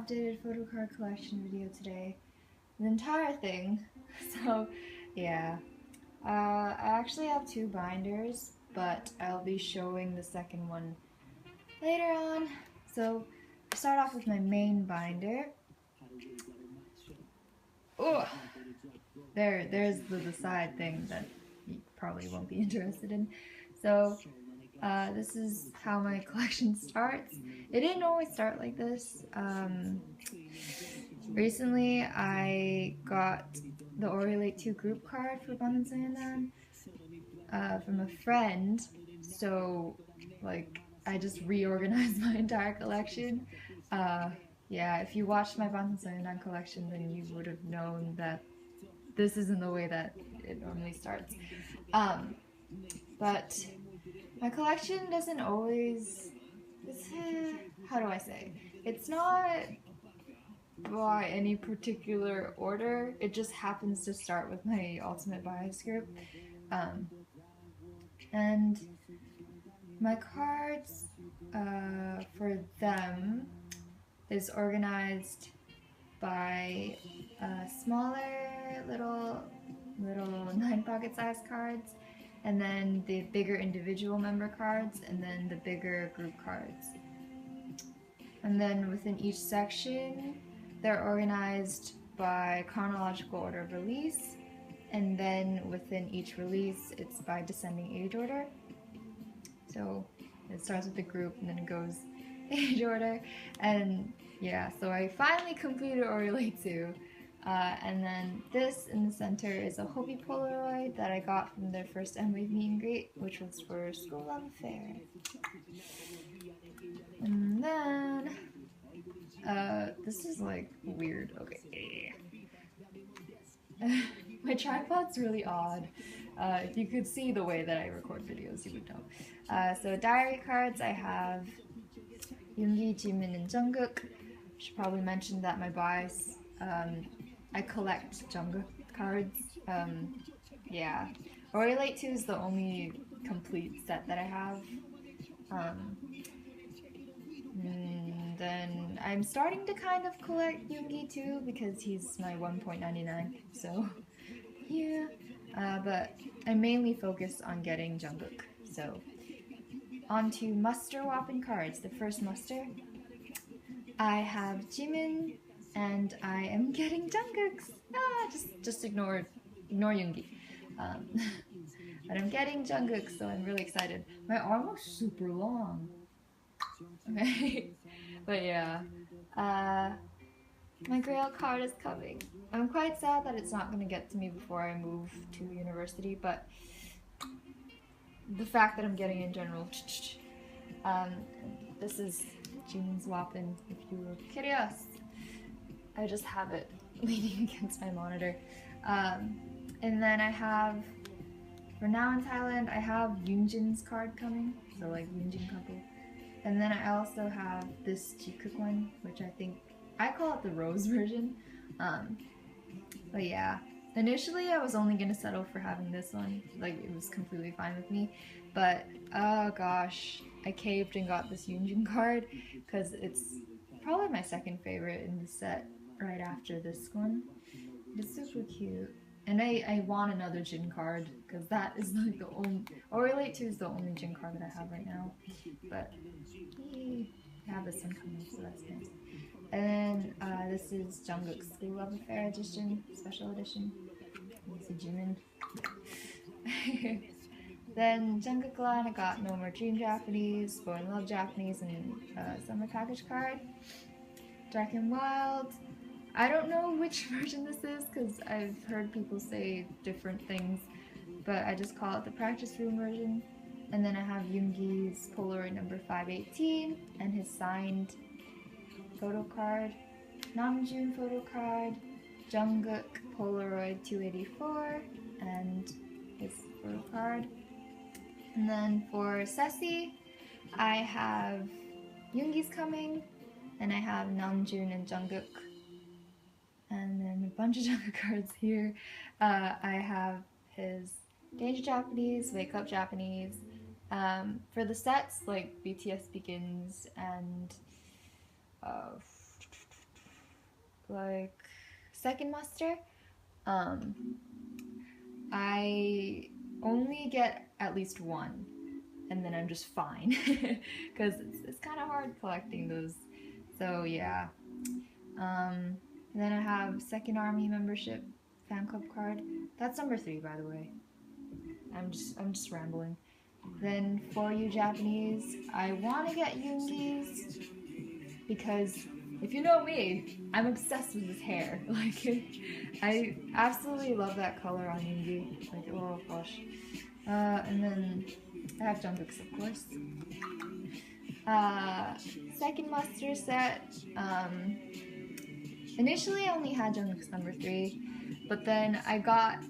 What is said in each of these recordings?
updated photocard collection video today. The entire thing. So, yeah. I actually have two binders, but I'll be showing the second one later on. So, I'll start off with my main binder. Oh! There's the side thing that you probably won't be interested in. So, this is how my collection starts. It didn't always start like this. Recently, I got the Orulate 2 group card for Banzai from a friend, so like I just reorganized my entire collection. Yeah, if you watched my Banzai collection, then you would have known that this isn't the way that it normally starts. But my collection doesn't always, how do I say? It's not by any particular order. It just happens to start with my ultimate bias group. And my cards for them is organized by smaller little 9 pocket size cards, and then the bigger individual member cards, and then the bigger group cards. And then within each section, they're organized by chronological order of release, and then within each release, it's by descending age order. So it starts with the group, and then it goes age order, and yeah, so I finally completed Orulate 2. And then this in the center is a Hopi Polaroid that I got from their first M-Wave meet and greet, which was for School Love Affair. And then, this is like weird, okay. My tripod's really odd. If you could see the way that I record videos, you would know. So diary cards, I have Yoongi, Jimin, and Jungkook. Should probably mention that my bias, I collect Jungkook cards. Yeah. Orulate 2 is the only complete set that I have. Then I'm starting to kind of collect Yoongi too, because he's my 1.99, so yeah. But I mainly focus on getting Jungkook. So on to muster whopping cards. The first muster, I have Jimin, and I am getting Jungkook's. Just ignore Yoongi. But I'm getting Jungkook, so I'm really excited. My arm looks super long. Okay, but yeah, my Grail card is coming. I'm quite sad that it's not going to get to me before I move to university, but the fact that I'm getting in general. This is Jimin's Wappen, if you were curious. I just have it leaning against my monitor. And then I have, for now in Thailand, I have Yoonjin's card coming, so like Yoonjin couple. And then I also have this Jikook one, which I think, I call it the rose version. But yeah, initially I was only gonna settle for having this one, like it was completely fine with me. But oh gosh, I caved and got this Yoonjin card, because it's probably my second favorite in the set, right after this one. It's super cute. And I want another Jin card, because that is like the only, Orulate 2 is the only Jin card that I have right now. But I have this one coming, so that's nice. And then this is Jungkook's School Love Affair edition, special edition. This is Jimin. Then Jungkook line, I got No More Dream Japanese, Boy in Love Japanese, and Summer Package card. Dark and Wild. I don't know which version this is, because I've heard people say different things, but I just call it the practice room version. And then I have Yoongi's Polaroid number 518 and his signed photo card, Namjoon photo card, Jungkook Polaroid 284 and his photo card. And then for Ceci, I have Yoongi's coming, and I have Namjoon and Jungkook. And then a bunch of Jungkook cards here. I have his Danger Japanese, Wake Up Japanese. For the sets, like BTS Begins and like second muster, I only get at least one, and then I'm just fine because it's kind of hard collecting those. So yeah. Then I have second army membership fan club card. That's number 3, by the way. I'm just rambling. Then for you Japanese, I want to get Yoongi's because if you know me, I'm obsessed with his hair. Like, I absolutely love that color on Yoongi. Like, oh gosh. And then I have Jungkook's, of course. Second muster set. Initially, I only had Jungkook's number 3, but then I got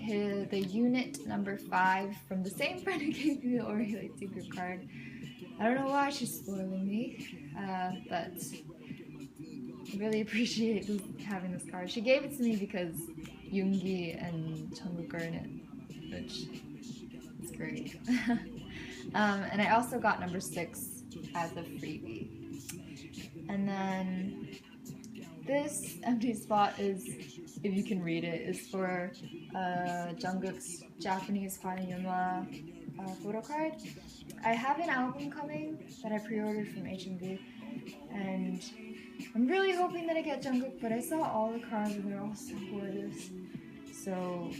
the unit number 5 from the same friend who gave me the Oreo secret card. I don't know why she's spoiling me, but I really appreciate having this card. She gave it to me because Yoongi and Jungkook are in it, which is great. And I also got number 6 as a freebie. And then this empty spot is, if you can read it, is for Jungkook's Japanese Hwayunhwa photo card. I have an album coming that I pre-ordered from HMV, and I'm really hoping that I get Jungkook, but I saw all the cards and they're all so gorgeous. So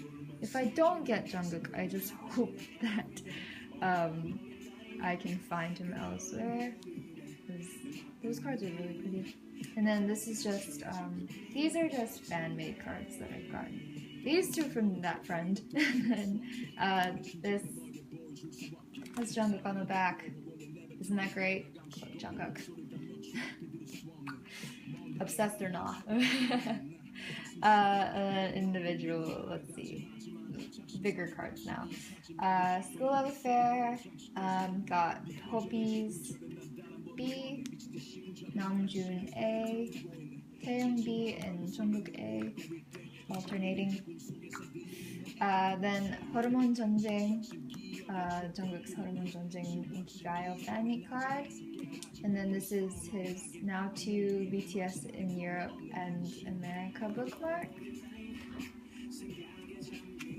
if I don't get Jungkook, I just hope that I can find him elsewhere, because those cards are really pretty. And then this is just, these are just fan-made cards that I've gotten. These 2 from that friend. And then this has Jungkook on the back. Isn't that great? Look, Jungkook. Obsessed or not. Individual, let's see. Bigger cards now. School Love Affair, got Hopi's B, Namjoon A, Taeyoung B, and Jungkook A, alternating. Then Hormone Jeonjang, Jungkook's Hormone Jeonjang Inkigayo fan meet card. And then this is his now 2 BTS in Europe and America bookmark.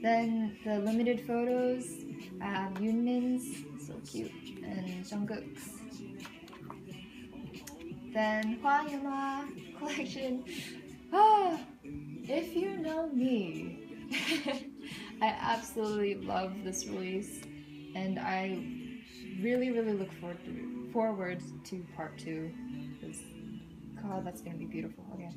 Then the limited photos, I have Yoonmin's, so cute, and Jungkook's. Then Hwayunhwa collection. If you know me, I absolutely love this release, and I really look forward to part 2, because God, that's gonna be beautiful. Okay.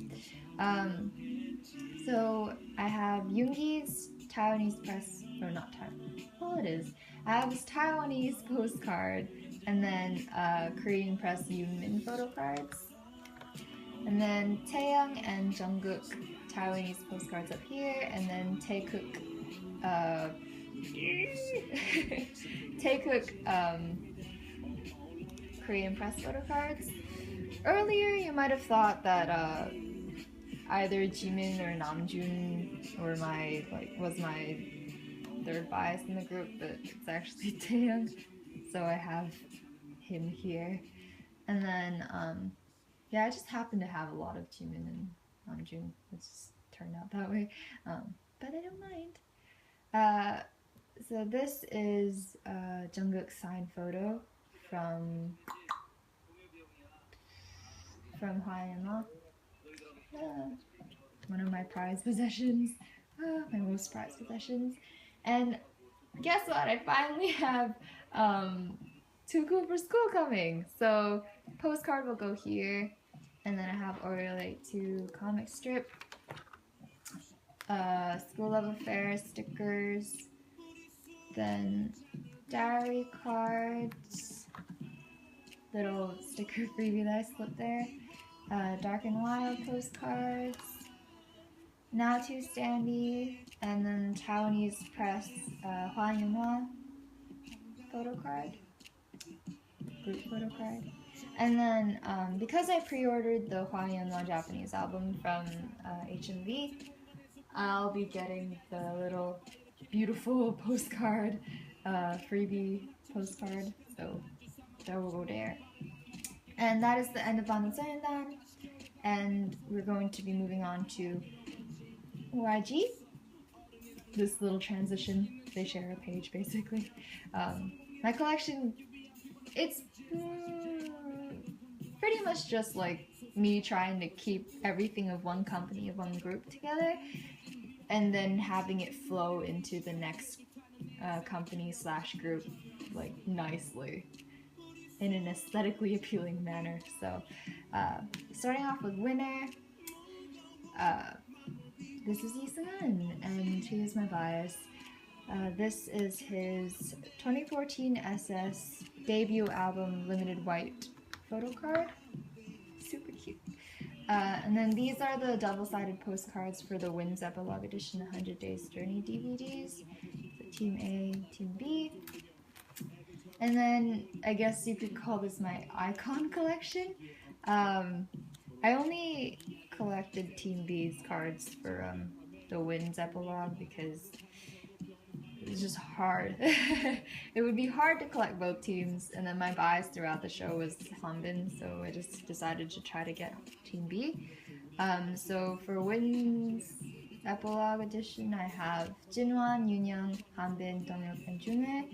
So I have Yoongi's Taiwanese press, or not Taiwan. Well, it is. I have his Taiwanese postcard, and then Korean press Yoonmin photo cards, and then Taeyoung and Jungkook Taiwanese postcards up here, and then Taekook Korean press photo cards. Earlier, you might have thought that either Jimin or Namjoon was my third bias in the group, but it's actually Taeyoung, so I have him here. And then yeah, I just happen to have a lot of Jimin and Namjoon. It just turned out that way, but I don't mind. So this is Jungkook's signed photo from Hwayunhwa. One of my prized possessions, my most prized possessions. And guess what? I finally have Too Cool for School coming. So postcard will go here, and then I have Oreo 2 comic strip, School Love Affair stickers, then diary cards, little sticker freebie that I slipped there, Dark and Wild postcards, Now 2 standee, and then Taiwanese press Hwayunhwa photo card, group photo card. And then because I pre-ordered the Hwayunhwa Japanese album from HMV, I'll be getting the little beautiful postcard, freebie postcard, so that will go there. And that is the end of Banzai. and we're going to be moving on to YG. This little transition, they share a page basically. My collection, it's pretty much just like me trying to keep everything of one company, of one group together, and then having it flow into the next company slash group like nicely in an aesthetically appealing manner. So starting off with Winner, this is Yeop, and he is my bias. This is his 2014 SS debut album, Limited White Photocard. Super cute. And then these are the double-sided postcards for the Wins Epilogue Edition 100 Days Journey DVDs. So Team A, Team B. And then I guess you could call this my icon collection. I only collected Team B's cards for the Wins Epilogue because it was just hard. It would be hard to collect both teams, and then my bias throughout the show was Hanbin, so I just decided to try to get Team B. So for Wins Epilogue Edition, I have Jinwan, Yoonyoung, Hanbin, Donghyuk, and Junhae.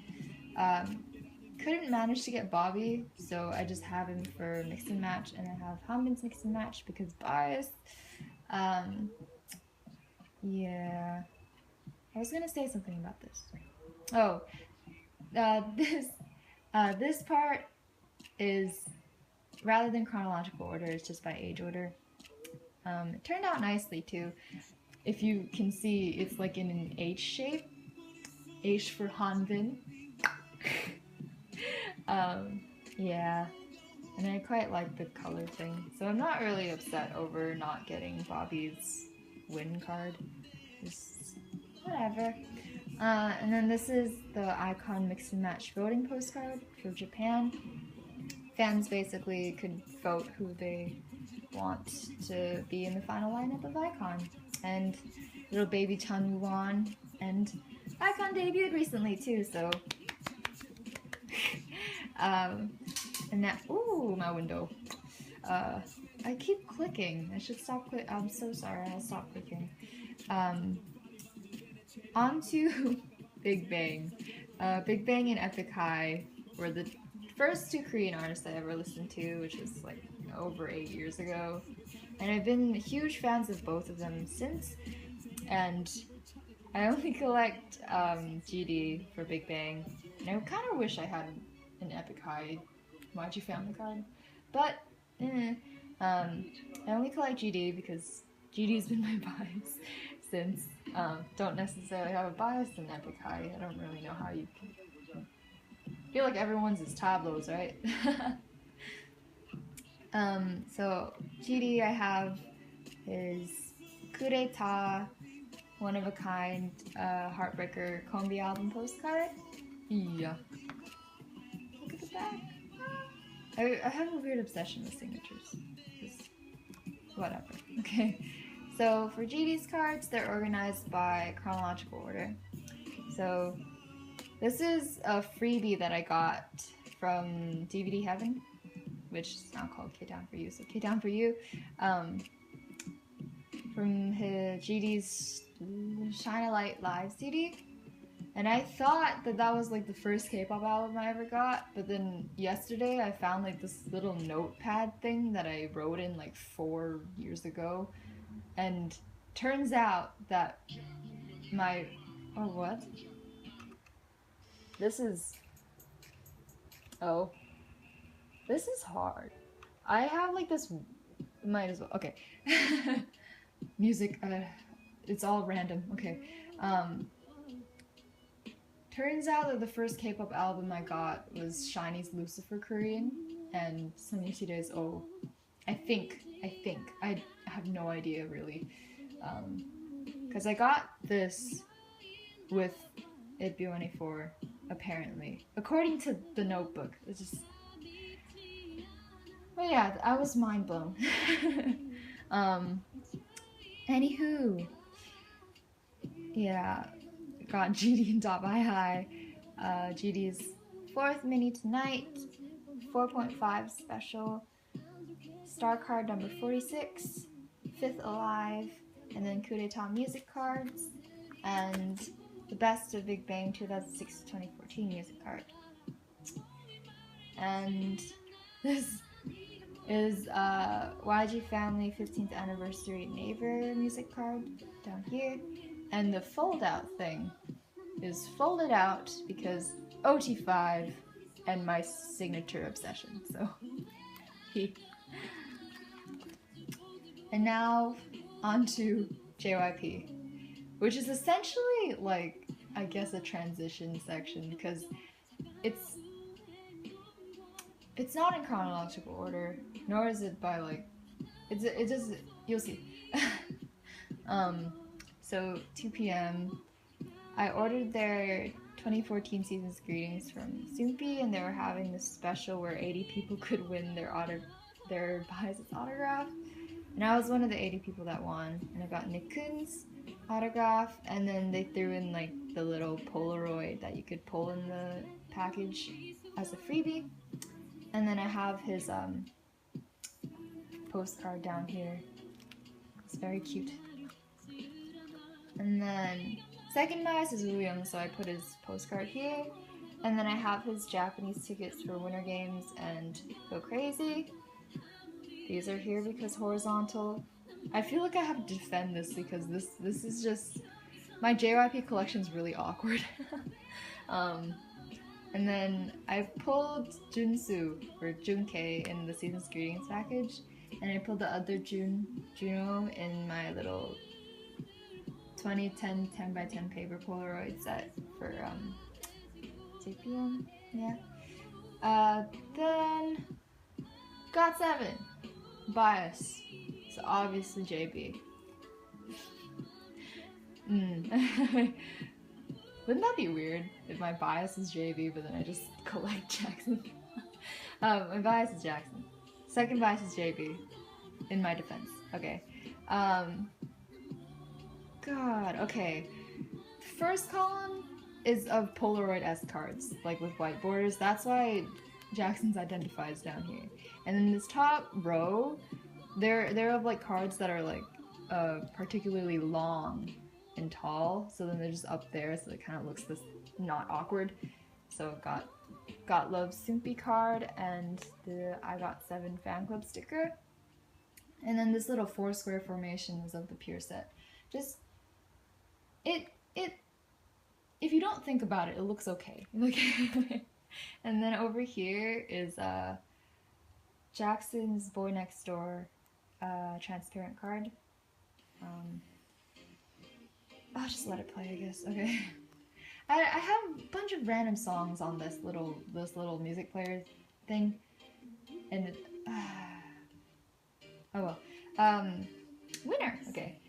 Couldn't manage to get Bobby, so I just have him for mix and match, and I have Hanbin's mix and match because bias. Yeah. I was gonna say something about this. Oh, this part is, rather than chronological order, it's just by age order. It turned out nicely too. If you can see, it's like in an H shape. H for Hanbin. Yeah, and I quite like the color thing, so I'm not really upset over not getting Bobby's win card. Just whatever. And then this is the Icon Mix and Match voting postcard for Japan. Fans basically could vote who they want to be in the final lineup of Icon. And little baby Chanwoo won, and Icon debuted recently too, so and that, ooh, my window. I keep clicking. I should stop clicking. I'm so sorry. I'll stop clicking. On to Big Bang. Big Bang and Epic High were the first two Korean artists I ever listened to, which was like over 8 years ago. And I've been huge fans of both of them since. And I only collect GD for Big Bang. And I kind of wish I had an Epic High YG family card. But, I only collect GD because GD's been my bias since. Don't necessarily have a bias in Epic High. I don't really know how you can. I feel like everyone's is tableaus, right? So GD I have is Kureta, one of a kind, Heartbreaker Kombi album postcard. Yeah. Look at the back. I have a weird obsession with signatures. Just whatever. Okay. So for GD's cards, they're organized by chronological order. So this is a freebie that I got from DVD Heaven, which is now called K Down For You. So K Down For You, from his GD's Shine a Light Live CD. And I thought that that was like the first K-pop album I ever got, but then yesterday I found like this little notepad thing that I wrote in like 4 years ago, and turns out that my, oh what? This is hard. I have like this, might as well, okay. Music, it's all random, okay. Turns out that the first K-pop album I got was SHINee's Lucifer Korean and Semi-hiatus. Oh, I think. I have no idea really. Because I got this with B.A.P, apparently. According to the notebook. It's just... But yeah, I was mind blown. Anywho. Yeah. Got GD and Dot by High. GD's 4th mini tonight, 4.5 special. Star card number 46, Fifth Alive, and then Coup d'etat music cards, and the Best of Big Bang 2006-2014 music card. And this is YG Family 15th Anniversary Neighbor music card down here. And the fold out thing is folded out because OT5 and my signature obsession, so And now onto JYP, which is essentially like, I guess, a transition section because it's not in chronological order, nor is it by like, it just, you'll see. So 2 p.m. I ordered their 2014 season's greetings from Soompi, and they were having this special where 80 people could win their bias's autograph. And I was one of the 80 people that won, and I got Nikun's autograph, and then they threw in like the little Polaroid that you could pull in the package as a freebie. And then I have his postcard down here. It's very cute. And then second bias is Jooyoung, so I put his postcard here. And then I have his Japanese tickets for Winter Games and Go Crazy. These are here because horizontal. I feel like I have to defend this because this is just, my JYP collection is really awkward. And then I pulled Junsu for Junkei in the season's greetings package, and I pulled the other Juno in my little 2010 10x10 paper Polaroid set for JPM. Yeah. Then got 7 bias. So obviously JB. Wouldn't that be weird if my bias is JB, but then I just collect Jackson? My bias is Jackson. Second bias is JB, in my defense. Okay. God, okay. First column is of Polaroid S cards, like with white borders. That's why Jackson's identifies down here. And then this top row, they're of like cards that are like particularly long and tall, so then they're just up there, so it kind of looks this not awkward. So got Love's Soompi card and the I Got 7 fan club sticker, and then this little 4 square formation is of the Pure set. Just it if you don't think about it, it looks okay. And then over here is Jackson's Boy Next Door transparent card. I'll just let it play, I guess. Okay. I have a bunch of random songs on this little music player thing, and oh well. Winner. Okay.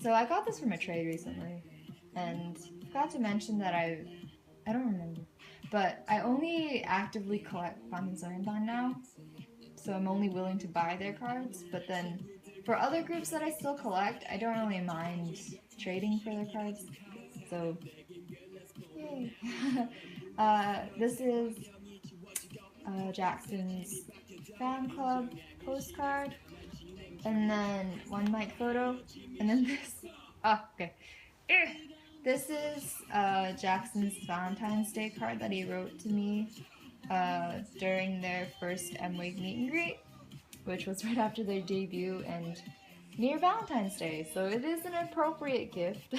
So I got this from a trade recently, and forgot to mention that I don't remember, but I only actively collect Banzai now, so I'm only willing to buy their cards. But then for other groups that I still collect, I don't really mind trading for their cards. So, yay. This is Jackson's fan club postcard, and then one mic photo, and then this. Okay. This is Jackson's Valentine's Day card that he wrote to me during their first M-Wave meet and greet, which was right after their debut and near Valentine's Day, so it is an appropriate gift.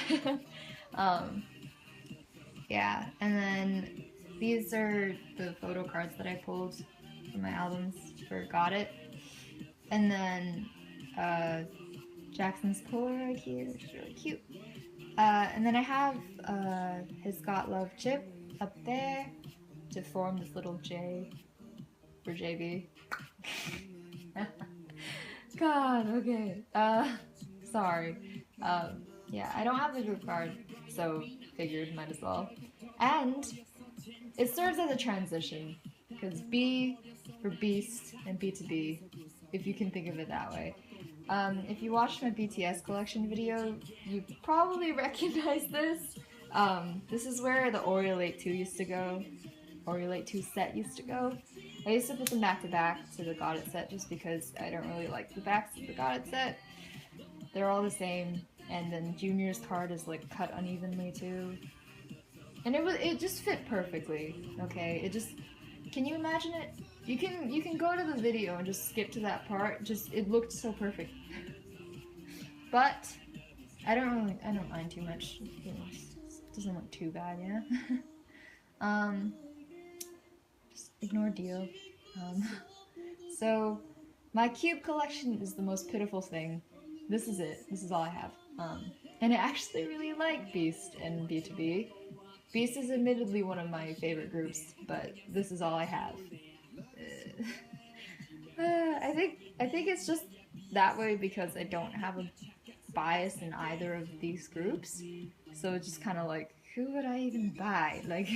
Yeah, and then these are the photo cards that I pulled from my albums for Got It. And then Jackson's Polaroid here, which is really cute. And then I have his Got Love chip up there to form this little J for JB. God, okay. Sorry. Yeah, I don't have the group card, so figured might as well. And it serves as a transition, because B for Beast and B to B, if you can think of it that way. If you watched my BTS collection video, you probably recognize this. This is where the Oriolate 2 used to go. Oriolate 2 set used to go. I used to put them back to back to the Got It set just because I don't really like the backs of the Got It set. They're all the same, and then Junior's card is like cut unevenly too. And it just fit perfectly. Okay, it just, can you imagine it? You can go to the video and just skip to that part. Just, it looked so perfect. But I don't mind too much. It doesn't look too bad, yeah. Just ignore Dio. So my cube collection is the most pitiful thing. This is it. This is all I have. And I actually really like Beast and B2B. Beast is admittedly one of my favorite groups, but this is all I have. I think it's just that way because I don't have a bias in either of these groups. So it's just kind of like, who would I even buy? Like,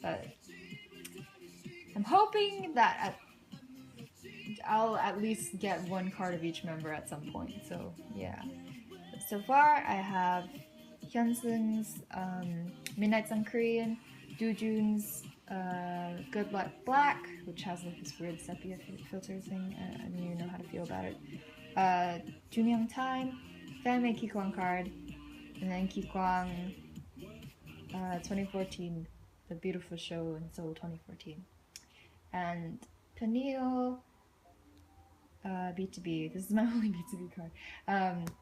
I'm hoping that I'll at least get one card of each member at some point. So yeah. So far, I have Hyunsun's Midnight Sun Korean, Doojoon's Good Luck Black, which has like this weird sepia filter thing. I don't even know how to feel about it. Jooyoung Time, Fanmade Kikwang card, and then Kikwang 2014, The Beautiful Show in Seoul 2014. And Peniel B2B, this is my only B2B card.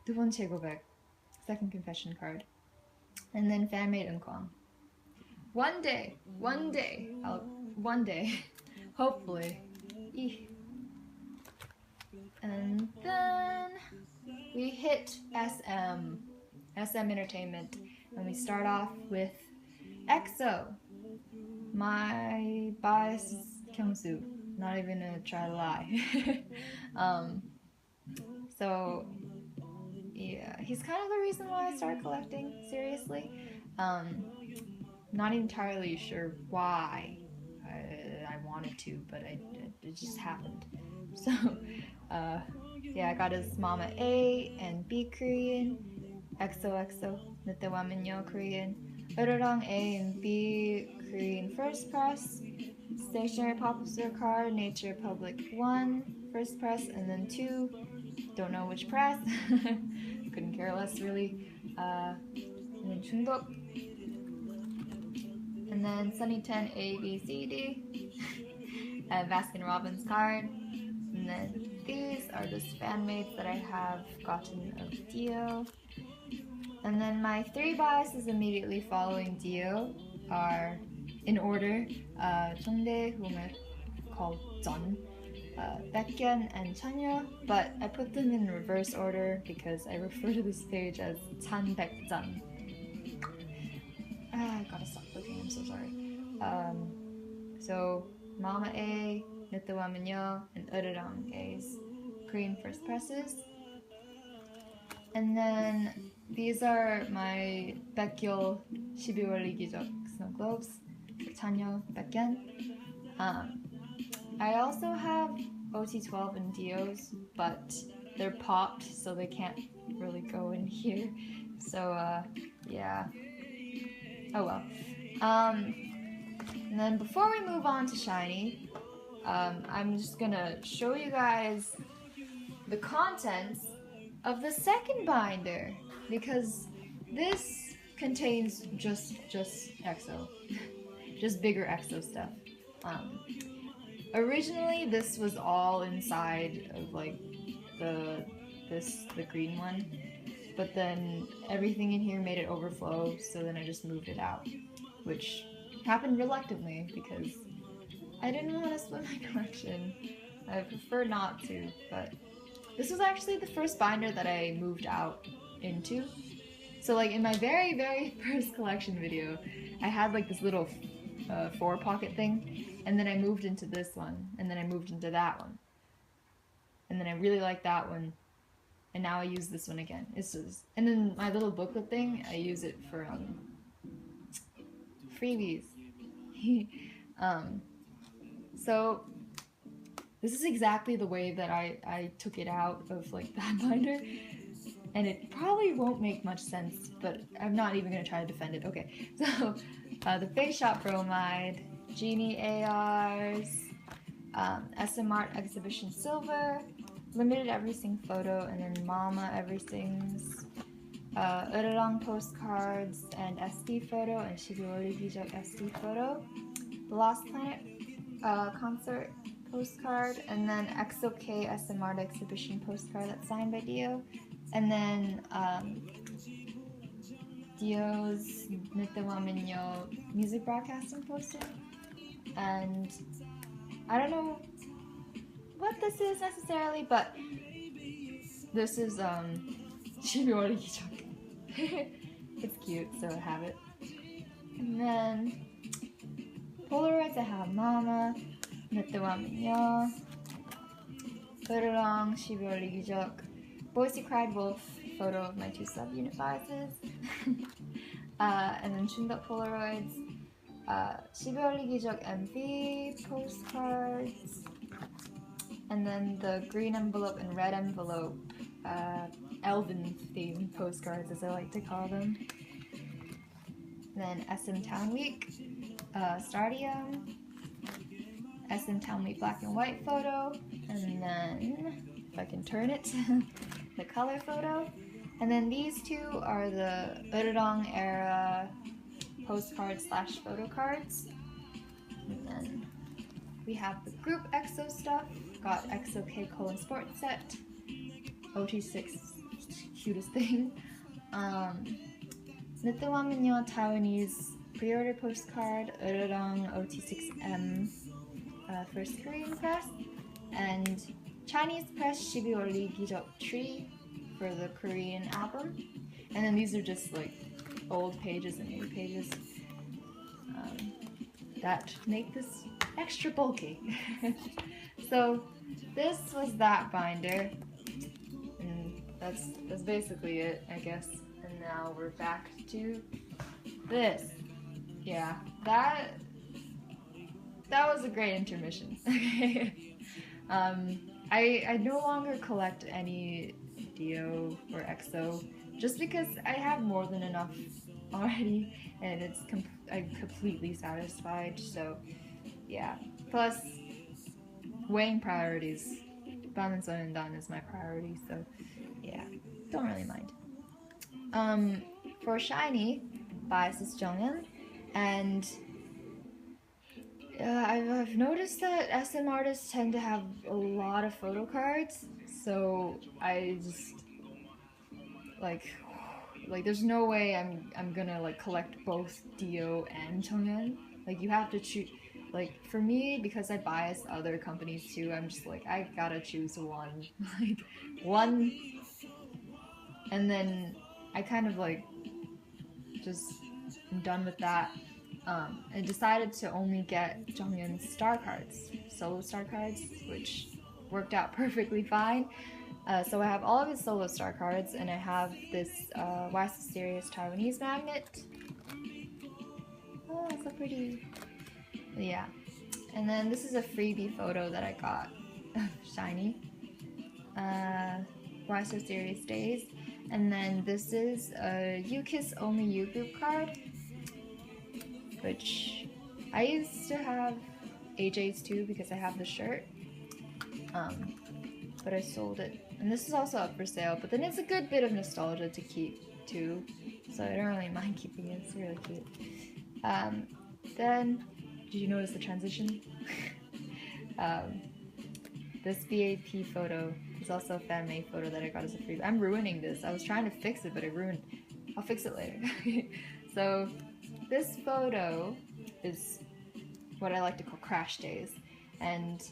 두 번째 고백, Second Confession card. And then Fanmade Eunkwang. One day, hopefully. And then we hit SM Entertainment, and we start off with EXO. My bias is Hangzoo. Not even gonna try to lie. So yeah, he's kind of the reason why I started collecting, seriously. Not entirely sure why I wanted to, but it just happened. So yeah, I got his Mama A and B Korean, XOXO, Nitewamenyo Korean, Ururong A and B Korean first press, Stationary Pop-Up Store card, Nature Public 1 first press, and then 2, don't know which press, couldn't care less really, and then Chungdok, and then Sunny 10 A, B, C, D, Baskin Robbins card, and then these are just fan mates that I have gotten of Dio, and then my 3 biases immediately following Dio are, in order, Chungdae, whom I call Jeon, Baekhyun, and Chanyeol, but I put them in reverse order because I refer to this page as Chan Baekjeon. I gotta stop looking, I'm so sorry. So, Mama A, Nitewamenyo, and Ururong A's Korean first presses. And then these are my Baekhyul 12월 이기적 snow globes. Chanyeol, Baekhyun. I also have OT12 and Dios, but they're popped, so they can't really go in here. So yeah. Oh well. And then before we move on to Shiny, I'm just gonna show you guys the contents of the second binder, because this contains just EXO. Just bigger EXO stuff. Originally, this was all inside of like the green one, but then everything in here made it overflow, so then I just moved it out, which happened reluctantly because I didn't want to split my collection. I prefer not to, but this was actually the first binder that I moved out into. So like in my very first collection video, I had like this little 4-pocket thing, and then I moved into this one, and then I moved into that one, and then I really liked that one, and now I use this one again. It's just, and then my little booklet thing, I use it for freebies. So this is exactly the way that I took it out of like that binder, and it probably won't make much sense, but I'm not even gonna try to defend it. Okay, so the Face Shop Bromide, Genie ARs, SM Art Exhibition Silver, Limited Everything Photo, and then Mama Everything's Ururang Postcards and SD Photo, and 12월 기적 SD Photo, The Lost Planet Concert Postcard, and then XOK SM Art Exhibition Postcard that's signed by Dio, and then Dio's Nitewa Minyo music broadcasting poster. And I don't know what this is necessarily, but this is 12월 기적. It's cute, so I have it. And then Polaroids, I have Mama, Nitewa Minyo, Ururang, 12월 기적, Boise Cried Wolf photo of my 2 subunit biases, and then Chunduk Polaroids, 12월 기적 MV postcards, and then the green envelope and red envelope Elven themed postcards, as I like to call them. Then SM Town Week, Stadium, SM Town Week black and white photo, and then, if I can turn it, the color photo. And then these two are the Ururang era postcards / photo cards. And then we have the group EXO stuff. Got XOK colon sports set, OT6, cutest thing. Nitewa Minyo Taiwanese pre-order postcard, Ururang OT6M first Korean press, and Chinese press 12월 기적 tree for the Korean album. And then these are just like old pages and new pages that make this extra bulky. So this was that binder, and that's basically it, I guess. And now we're back to this. Yeah, that was a great intermission. I no longer collect any Dio or EXO just because I have more than enough already, and I'm completely satisfied. So yeah. Plus, weighing priorities, Banzan is my priority. So yeah, don't really mind. For Shiny, bias Jooyoung, and I've noticed that SM artists tend to have a lot of photo cards, so I just like there's no way I'm gonna like collect both Dio and Jooyoung. Like you have to choose. Like for me, because I bias other companies too, I'm just like I gotta choose one, like one, and then I kind of like just am done with that. I decided to only get Jonghyun's star cards, solo star cards, which worked out perfectly fine. So I have all of his solo star cards, and I have this Why So Serious Taiwanese magnet. Oh, so pretty. Yeah. And then this is a freebie photo that I got of Shiny. Why So Serious Days. And then this is a You Kiss Only You group card, which I used to have AJ's too because I have the shirt, but I sold it. And this is also up for sale, but then it's a good bit of nostalgia to keep too, so I don't really mind keeping it. It's really cute. Then, did you notice the transition? This B.A.P photo is also a fan-made photo that I got as a freebie. I'm ruining this. I was trying to fix it, but I ruined. I'll fix it later. So this photo is what I like to call Crash Days, and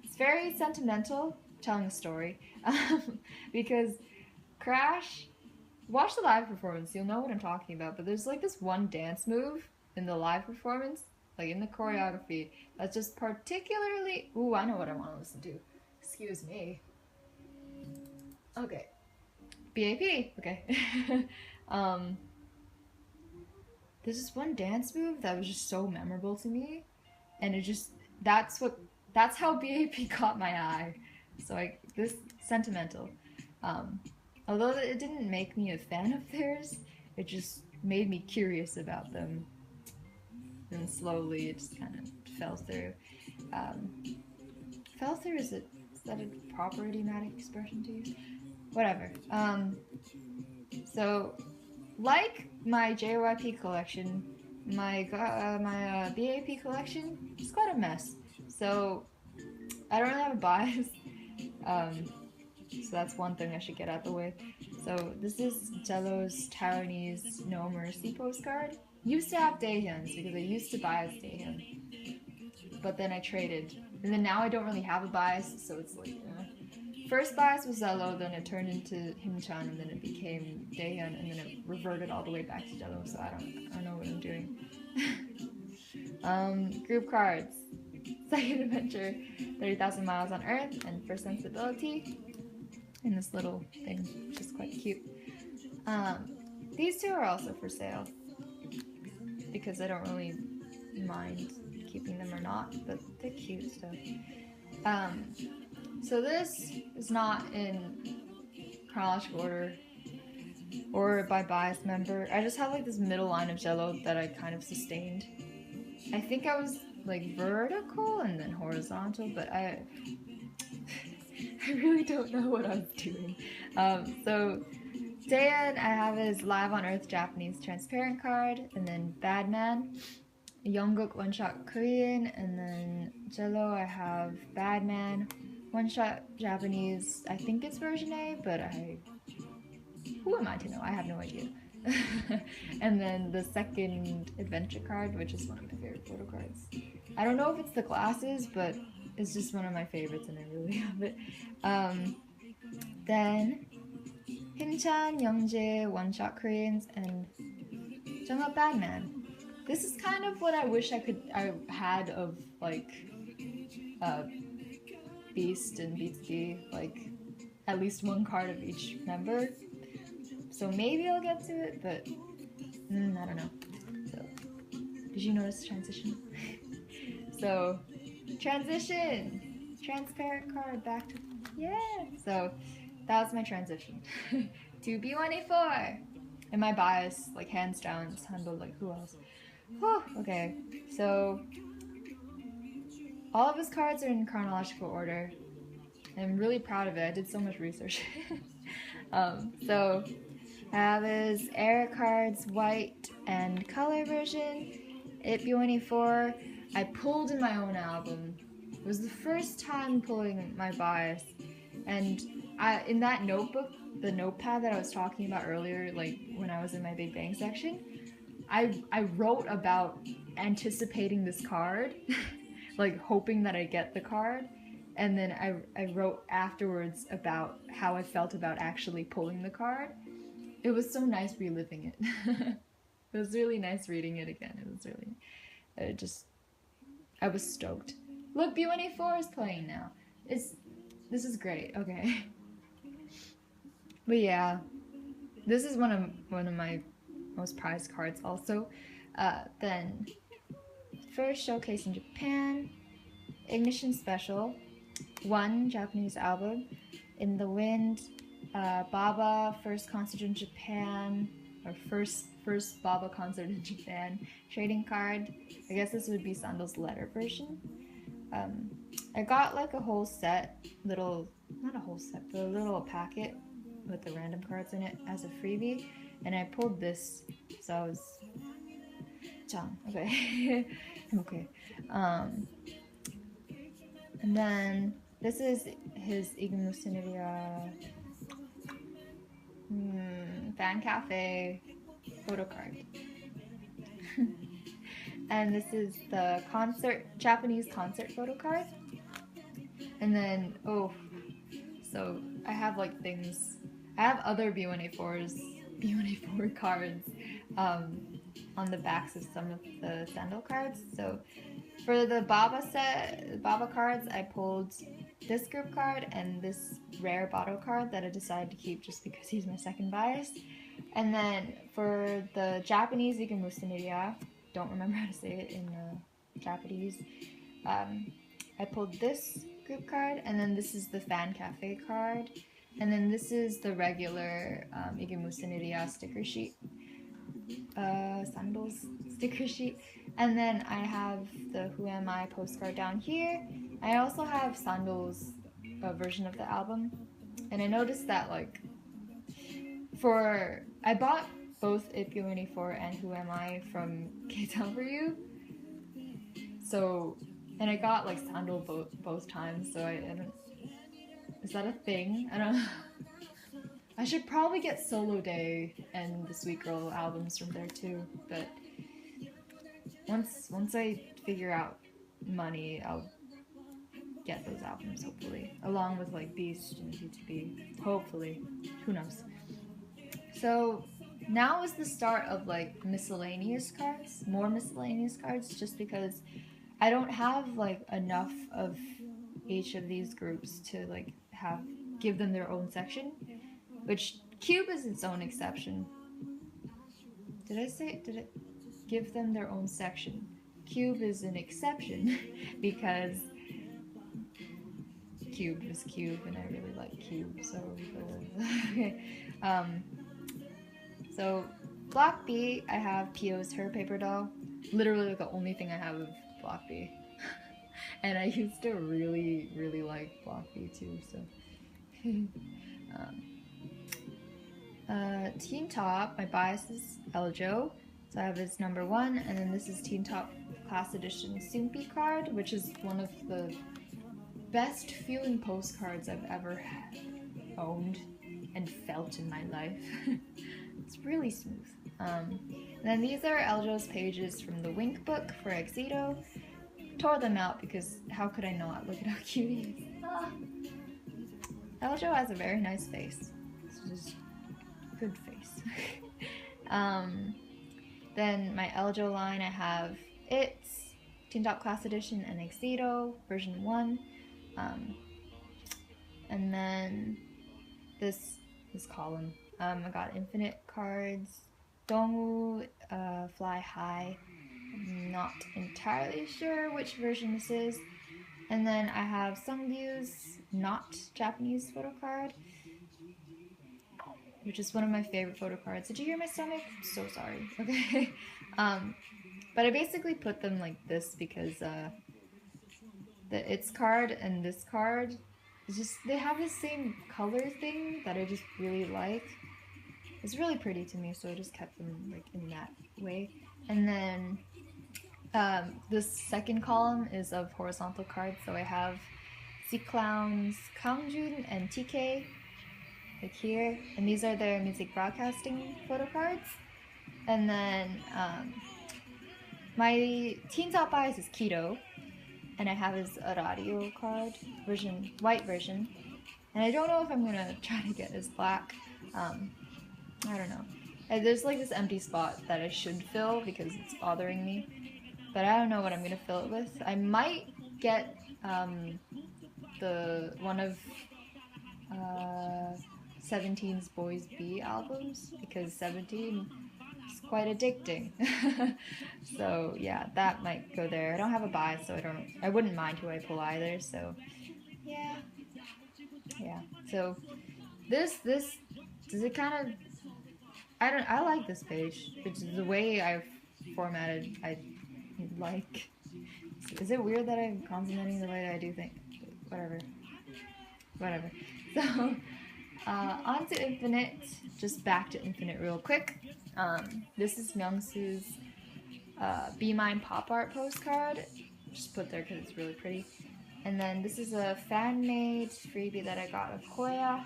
it's very sentimental, telling a story, because Crash, watch the live performance, you'll know what I'm talking about, but there's like this one dance move in the live performance, like in the choreography, that's just particularly, ooh, I know what I want to listen to. Excuse me. Okay. B.A.P. Okay. There's this one dance move that was just so memorable to me, and it just, that's how B.A.P. caught my eye. So this sentimental. Although it didn't make me a fan of theirs, it just made me curious about them. And slowly it just kind of fell through. fell through, is that a proper idiomatic expression to use? Whatever. So, like my JYP collection, my B.A.P collection is quite a mess. So, I don't really have a bias. So that's one thing I should get out of the way. So this is Jello's Taiwanese No Mercy postcard. Used to have Daehyun's because I used to bias Daehyun, but then I traded, and then now I don't really have a bias, so it's like first bias was Jello, then it turned into Himchan, and then it became Daehyun, and then it reverted all the way back to Jello. So I don't know what I'm doing. Group cards. Second adventure, 30,000 miles on Earth, and for sensibility. In this little thing, which is quite cute. These two are also for sale because I don't really mind keeping them or not, but they're cute. So this is not in chronological order or by bias member. I just have like this middle line of Jello that I kind of sustained. I think I was like vertical and then horizontal, but I really don't know what I'm doing. So Daehyun, I have his Live on Earth Japanese transparent card, and then Badman, Jungkook one shot Korean, and then Jello, I have Badman, one shot Japanese. I think it's version A, but who am I to know? I have no idea. And then the second adventure card, which is one of my favorite photo cards. I don't know if it's the glasses, but it's just one of my favorites and I really love it. Then Himchan, Youngjae, One Shot Koreans, and Jungkook Badman. This is kind of what I wish I had of like Beast and B.A.P, like at least one card of each member. So maybe I'll get to it, but I don't know. So, did you notice the transition? So, transition! Transparent card back to, yeah! So, that was my transition. To B1A4! And my bias, like hands down, is handled like who else? Whew, okay, so, all of his cards are in chronological order. I'm really proud of it, I did so much research. So, I have his Air cards, white and color version. It B1A4, I pulled in my own album. It was the first time pulling my bias. And in that notebook, the notepad that I was talking about earlier, like when I was in my Big Bang section, I wrote about anticipating this card, like hoping that I get the card. And then I wrote afterwards about how I felt about actually pulling the card. It was so nice reliving it. It was really nice reading it again. It was really, I was stoked. Look, B1A4 is playing now. This is great. Okay. But yeah, this is one of my most prized cards also. Then first showcase in Japan, Ignition Special, one Japanese album, In the Wind, Baba first concert in Japan, or first Baba concert in Japan, trading card. I guess this would be Sandal's letter version. I got like a whole set, not a whole set, but a little packet with the random cards in it as a freebie, and I pulled this, so I was okay. Okay. And then this is his Igmusineria Fan Cafe photo card. And this is the Japanese concert photo card. And then, so I have like things, I have other B1A4 cards on the backs of some of the Sandal cards. So for the Baba cards, I pulled this group card and this rare bottle card that I decided to keep just because he's my second bias. And then for the Japanese Ikemusuneria, don't remember how to say it in Japanese, I pulled this group card, and then this is the Fan Cafe card, and then this is the regular Ikemusuneria sticker sheet, Sandals sticker sheet, and then I have the Who Am I postcard down here, I also have Sandal's version of the album, and I noticed that like I bought both IP24 and Who Am I from K-Town For You, so, and I got like Sandal both times, so I don't, is that a thing? I don't know. I should probably get Solo Day and the Sweet Girl albums from there too, but once I figure out money, I'll get those albums hopefully, along with like Beast and B2B. Hopefully, who knows? So now is the start of like miscellaneous cards, more miscellaneous cards, just because I don't have like enough of each of these groups to like give them their own section, which Cube is its own exception. Did it give them their own section? Cube is an exception because Cube is Cube and I really like Cube, so okay. So Block B, I have Pio's Her Paper Doll. Literally the only thing I have of Block B. And I used to really, really like Block B too, so. Teen Top, my bias is Eljo. So I have his number 1, and then this is Teen Top Class Edition Soompi card, which is one of the best feeling postcards I've ever owned and felt in my life. It's really smooth. And then these are Eljo's pages from the Wink book for Exito. Tore them out because how could I not? Look at how cute he is. Ah. Eljo has a very nice face. It's just good face. Then my Eljo line, I have It's, Teen Top Class Edition, and Exito version 1. And then this column. I got Infinite cards, Dongwoo, Fly High. I'm not entirely sure which version this is. And then I have Sungbyu's not Japanese photo card, which is one of my favorite photo cards. Did you hear my stomach? I'm so sorry. Okay. But I basically put them like this because the It's card and this card, they have the same color thing that I just really like. It's really pretty to me, so I just kept them like in that way. And then this second column is of horizontal cards, so I have C-Clown's Kangjun and TK like here, and these are their music broadcasting photo cards. And then my Teen Top Bias is Keto, and I have his radio card version, white version, and I don't know if I'm gonna try to get his black. I don't know. There's like this empty spot that I should fill because it's bothering me, but I don't know what I'm gonna fill it with. I might get the one of 17's Boys B albums, because 17 is quite addicting. So yeah, that might go there. I don't have a buy, so I wouldn't mind who I pull either, so yeah. So this does it kind of, I like this page. It's the way I've formatted, I like. Is it weird that I'm consonanting the way that I do think? Whatever. So on to Infinite, just back to Infinite real quick. This is Myungsu's Be Mine pop art postcard. Just put there because it's really pretty. And then this is a fan-made freebie that I got of Koya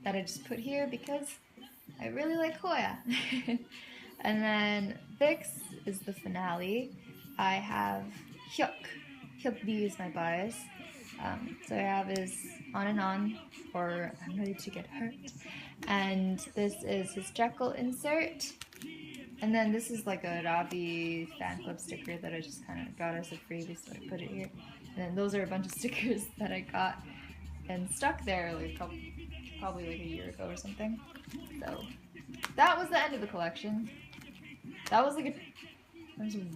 that I just put here because I really like Koya. And then Vix is the finale. I have Hyuk. Hyuk B is my bias. So I have his On and On, or I'm Ready to Get Hurt. And this is his Jekyll insert. And then this is like a Ravi fan club sticker that I just kind of got as a freebie, so I put it here. And then those are a bunch of stickers that I got and stuck there like probably like a year ago or something. So that was the end of the collection. That was a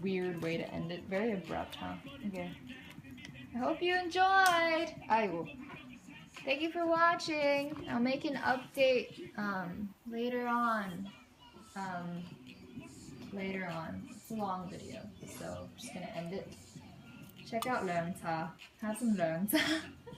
weird way to end it. Very abrupt, huh? Okay. I hope you enjoyed. I will. Thank you for watching. I'll make an update later on. It's a long video, so I'm just gonna end it. check out Learn Ta. Have some Learn Ta.